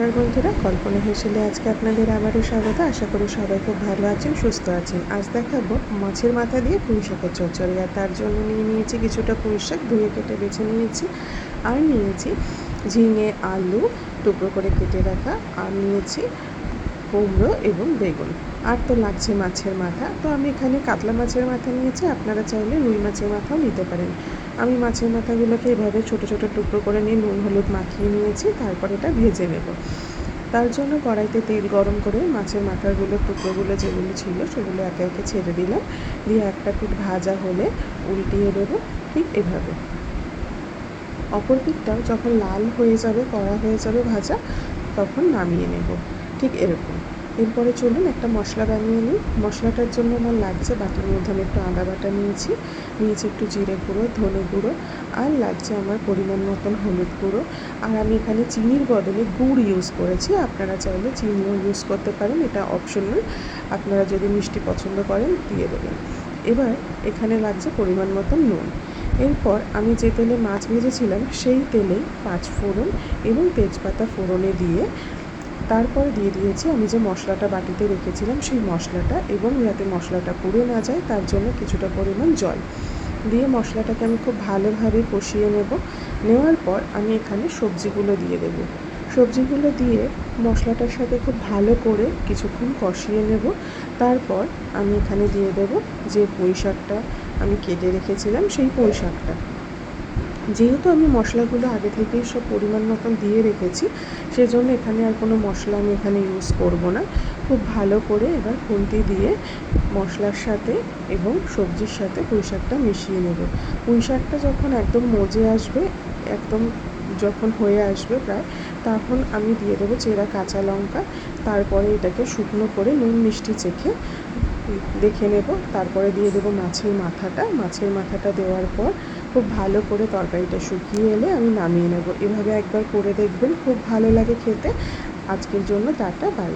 নমস্কার বন্ধুরা, কল্পনা হেসেলে আজকে আপনাদের আবারও স্বাগত। আশা করি সবাই খুব ভালো আছেন, সুস্থ আছেন। আজ দেখাবো মাছের মাথা দিয়ে পুঁই শাকের চচ্চড়ি। আর তার জন্য নিয়েছি কিছুটা পুঁই শাক, ধুয়ে কেটে বেছে নিয়েছি। আর নিয়েছি ঝিঙে, আলু টুকরো করে কেটে রাখা। আর নিয়েছি কুমড়ো এবং বেগুন। আর তো লাগছে মাছের মাথা। তো আমি এখানে কাতলা মাছের মাথা নিয়েছি, আপনারা চাইলে রুই মাছের মাথাও নিতে পারেন। আমি মাছের মাথাগুলোকে এভাবে ছোটো ছোটো টুকরো করে নিয়ে নুন হলুদ মাখিয়ে নিয়েছি। তারপর এটা ভেজে নেব। তার জন্য কড়াইতে তেল গরম করে মাছের মাথাগুলোর টুকরোগুলো যেগুলো ছিল সেগুলো একে একে ছেড়ে দিলাম। দিয়ে একটা পিঠ ভাজা হলে উল্টিয়ে দেবো, ঠিক এভাবে। অপর পিঠটাও যখন লাল হয়ে যাবে, কড়া হয়ে যাবে ভাজা, তখন নামিয়ে নেব, ঠিক এরকম। এরপরে চলুন একটা মশলা বানিয়ে নিই। মশলাটার জন্য আমার লাগছে বাটির মধ্যে আমি একটু আদা বাটা নিয়েছি একটু জিরে গুঁড়ো, ধনে গুঁড়ো, আর লাগছে আমার পরিমাণ মতন হলুদ গুঁড়ো। আর আমি এখানে চিনির বদলে গুড় ইউজ করেছি, আপনারা চাইলে চিনিও ইউজ করতে পারেন, এটা অপশনাল। আপনারা যদি মিষ্টি পছন্দ করেন দিয়ে দেবেন। এবার এখানে লাগছে পরিমাণ মতন নুন। এরপর আমি যে তেলে মাছ ভেজেছিলাম সেই তেলেই 5 ফোড়ন এবং তেজপাতা ফোড়নে দিয়ে তারপর দিয়ে দিয়েছি আমি যে মশলাটা বাটিতে রেখেছিলাম সেই মশলাটা, এবং যাতে মশলাটা পুড়ে না যায় তার জন্য কিছুটা পরিমাণ জল দিয়ে মশলাটাকে আমি খুব ভালোভাবে কষিয়ে নেওয়ার পর আমি এখানে সবজিগুলো দিয়ে দেব। সবজিগুলো দিয়ে মশলাটার সাথে খুব ভালো করে কিছুক্ষণ কষিয়ে নেব। তারপর আমি এখানে দিয়ে দেব যে পুঁই শাকটা আমি কেটে রেখেছিলাম, সেই পুঁই শাকটা। যেহেতু আমি মশলাগুলো আগে থেকেই সব পরিমাণ মতন দিয়ে রেখেছি, সেজন্য এখানে আর কোনো মশলা আমি এখানে ইউজ করব না। খুব ভালো করে এবার খুন্তি দিয়ে মশলার সাথে এবং সবজির সাথে পুঁই শাকটা মিশিয়ে নেব। পুঁই শাকটা যখন একদম মজে আসবে, একদম যখন হয়ে আসবে প্রায়, তখন আমি দিয়ে দেবো চেরা কাঁচা লঙ্কা। তারপরে এটাকে শুকনো করে নুন মিষ্টি চেখে দেখে নেব। তারপরে দিয়ে দেবো মাছের মাথাটা দেওয়ার পর খুব ভালো করে তরকারিটা শুকিয়ে এলে আমি নামিয়ে নেব। এভাবে একবার করে দেখবেন, খুব ভালো লাগে খেতে। আজকের জন্য টাটা, বাই।